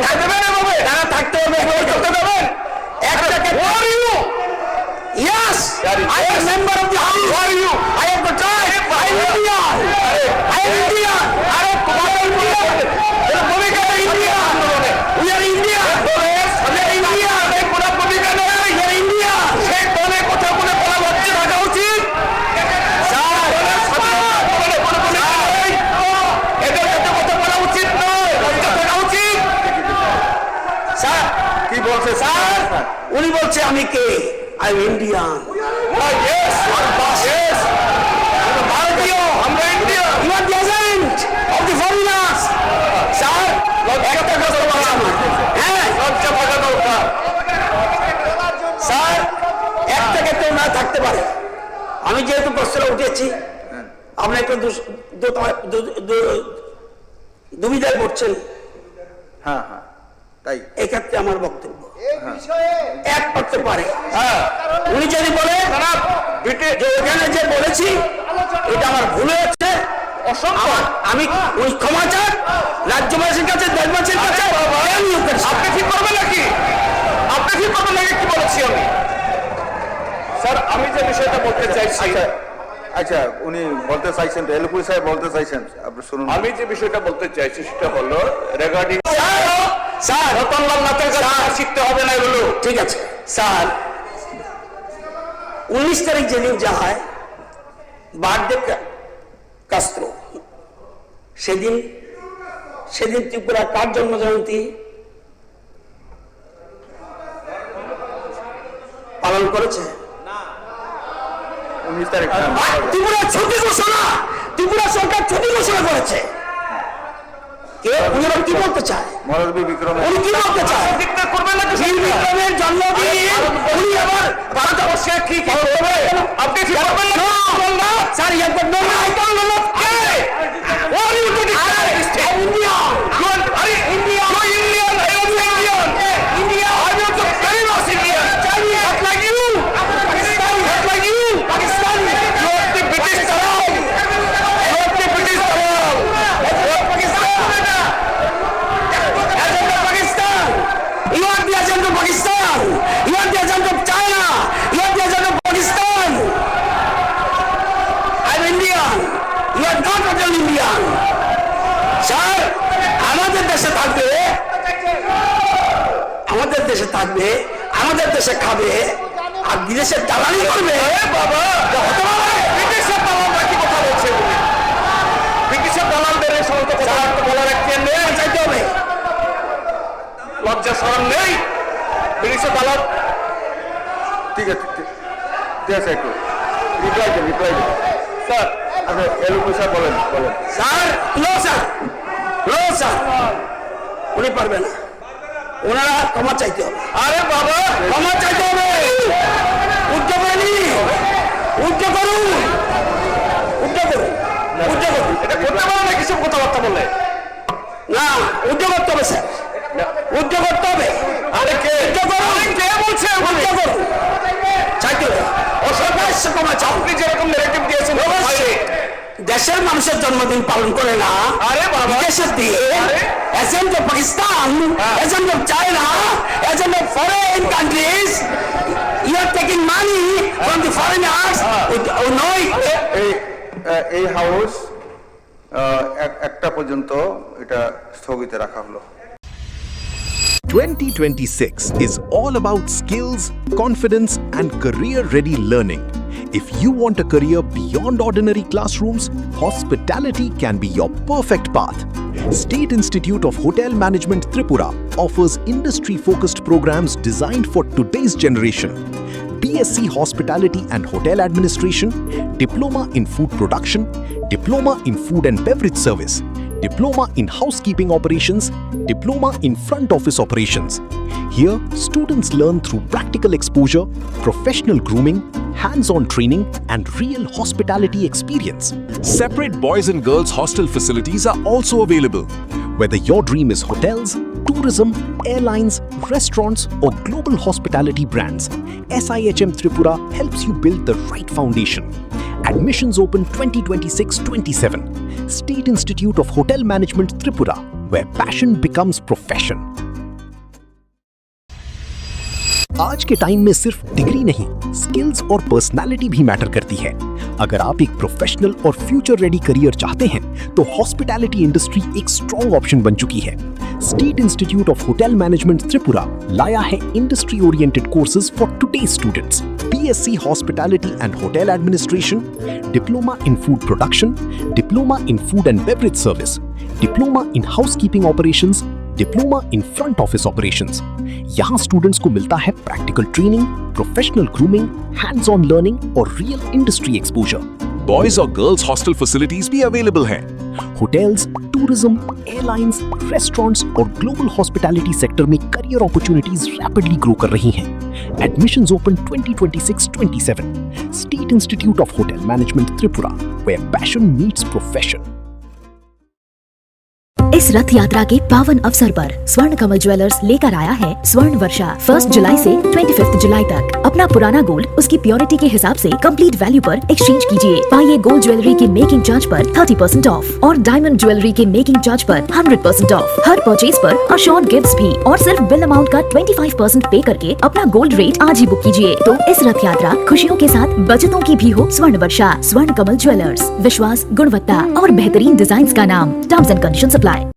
চলতে দেবেন এভাবে? তারা থাকতে হবে, চলতে দেবেন? একটাকে Who are you? Yes, I am member of the House. Who are you? I am the tribe. I am Indian. I am Indian. আরে তোমার Indian. এর ভূমিকা নেই Indian. আন্দোলনে। We are Indian. We are Indian. এই কোনো ভূমিকা নেই। We are Indian. সেই দলে কথা বলে বলা হচ্ছে থাকা উচিত। স্যার, দলের স্বাধীনতা বলে কোনো ভূমিকা নেই। এদের সাথে কথা বলা উচিত নয়, লজ্জা থাকা উচিত। স্যার, কি বলছে স্যার, উনি বলছে আমি কে? I am Indian. Yes, yes. ভারতীয়। আমরা India. You are the agent of the foreigners. Sir, লজ্জা থাকা দরকার। হ্যাঁ লজ্জা থাকা দরকার। স্যার, একটা ক্ষেত্রে না থাকতে পারে। আমি যেহেতু প্রশ্ন উঠেছি, আপনি একটু দুবিধায় পড়ছেন, হ্যাঁ হ্যাঁ তাই এক্ষেত্রে আমার বক্তব্য এক করতে পারে। হ্যাঁ, উনি যদি বলে তারা ব্রিটিশ যে ওখানে যে বলেছি এটা আমার ভুল হয়েছে, অসম্ভব। আমি ওই ক্ষমা চান রাজ্যবাসীর কাছে, দেশবাসীর কাছে। আপনি ঠিক করবেন নাকি? আপনি ঠিক করবেন নাকি? কি বলেছি আমি? স্যার, আমি যে বিষয়টা বলতে চাইছি, আচ্ছা উনি বলতে চাইছেন তো এলপুরি সাহেব বলতে চাইছেন আপনি শুনুন আমি যে বিষয়টা বলতে চাইছি সেটা হলো রেগার্ডিং স্যার, রতনলাল নাথের কাছে আর শিখতে হবে না এগুলো। ঠিক আছে স্যার, 19 তারিখ যেদিন যায় বার্থডে কাস্ত্র, সেদিন ত্রিপুরা কার জন্ম জয়ন্তী পালন করেছে? 19 তারিখ ত্রিপুরা ছুটি ঘোষণা, ত্রিপুরা সরকার ছুটি ঘোষণা করেছে। কে উনি আবার কি বলতে চায়? মরবি বিক্রম উনি কি বলতে চায়? ঠিকঠাক করবেন নাকি? বীর বিক্রমের জন্মদিন উনি আবার ভারতবর্ষে কি কি করবে? আপনি ঠিক করবেন না? Sir, you have got no right. Who are you to declare this thing? India. You are Indian. You are Indian. I am Indian. India. I am also very much Indian. Not like you. Not like you. Pakistani. You are the British Taral. You are the British Taral. Agent of Pakistan. You are the agent of Pakistan. You are the agent of China. You are the agent of Pakistan. I'm Indian. You are not at all Indian. Sir, আমাদের দেশে থাকবে, আমাদের দেশে থাকবে, আমাদের দেশে খাবে, আর বিদেশের দালালি করবে। বাবা, ব্রিটিশের দালালরা কি কথা বলছে উনি? ব্রিটিশের দালালদের এই সমস্ত কথাবার্তা বলার একটা নেই। চাইতে হবে। লজ্জা শরম নেই? ব্রিটিশের দালাল ঠিক আছে ঠিক আছে একটু রিপ্লাই দেন স্যার, আচ্ছা এলপুরি সাহেব বলেন sir, no sir, no sir, উনি পারবে না। ওনারা ক্ষমা চাইতে হবে। আরে বাবা, ক্ষমা চাইতে হবে। উদ্যোগ হয়নি, উদ্যোগ করুন, উদ্যোগ করুন, উদ্যোগ করুন। এটা করতে পারো না কিসব কথাবার্তা বলে? না, উদ্যোগ করতে হবে স্যার, উদ্যোগ করতে হবে। আরে কে? উদ্যোগ করুন। কে বলছে এগুলো? উদ্যোগ করুন, চাইতে হবে। অবশ্য ক্ষমা চাও। আপনি যেরকম নেগেটিভ দিয়েছেন অবশ্যই দেশের মানুষের জন্মদিন পালন করে না, আরে বাবা, বিদেশের দিয়ে agent of Pakistan, agent of China, agent of foreign countries, you are taking money from the foreigners with no এই হাউস একটা পর্যন্ত এটা স্থগিত রাখা হলো 2026 is all about skills, confidence, and career ready learning. If you want a career beyond ordinary classrooms, hospitality can be your perfect path. State Institute of Hotel Management Tripura offers industry focused programs designed for today's generation. BSc Hospitality and Hotel Administration, Diploma in Food Production, Diploma in Food and Beverage Service, Diploma in Housekeeping Operations, Diploma in Front Office Operations. Here, students learn through practical exposure, professional grooming, hands-on training, and real hospitality experience. Separate boys and girls hostel facilities are also available. Whether your dream is hotels, tourism, airlines, restaurants, or global hospitality brands, SIHM Tripura helps you build the right foundation. Admissions open 2026-27. State Institute of Hotel Management Tripura, where passion becomes profession. आज के time में सिर्फ degree नहीं, skills और personality भी matter करती है। अगर आप एक प्रोफेशनल और फ्यूचर रेडी करियर चाहते हैं तो हॉस्पिटैलिटी इंडस्ट्री एक स्ट्रॉन्ग ऑप्शन बन चुकी है। State institute of hotel management Tripura लाया है industry oriented courses for today's students. BSc Hospitality and Hotel Administration, Diploma in Food Production, Diploma in Food and Beverage Service, Diploma in Housekeeping Operations, Diploma in Front Office Operations। यहाँ students को मिलता है practical training, professional grooming, hands on learning और real industry exposure. Boys or girls hostel facilities भी available हैं। Hotels, tourism, airlines, restaurants और global hospitality sector में career opportunities rapidly grow कर रही हैं। Admissions open 2026-27. State Institute of Hotel Management Tripura, where passion meets profession. इस रथ यात्रा के पावन अवसर पर स्वर्ण कमल ज्वेलर्स लेकर आया है स्वर्ण वर्षा। 1 जुलाई से 25 जुलाई तक अपना पुराना गोल्ड उसकी प्योरिटी के हिसाब से कंप्लीट वैल्यू पर एक्सचेंज कीजिए। पाइए गोल्ड ज्वेलरी के मेकिंग चार्ज पर 30% ऑफ और डायमंड ज्वेलरी के मेकिंग चार्ज पर 100% ऑफ। हर परचेज पर अशोर्ड गिफ्ट्स भी और सिर्फ बिल अमाउंट का 25% पे करके अपना गोल्ड रेट आज ही बुक कीजिए। तो इस रथ यात्रा खुशियों के साथ बचतों की भी हो। स्वर्ण वर्षा, स्वर्ण कमल ज्वेलर्स, विश्वास, गुणवत्ता और बेहतरीन डिजाइन का नाम। Terms and conditions apply.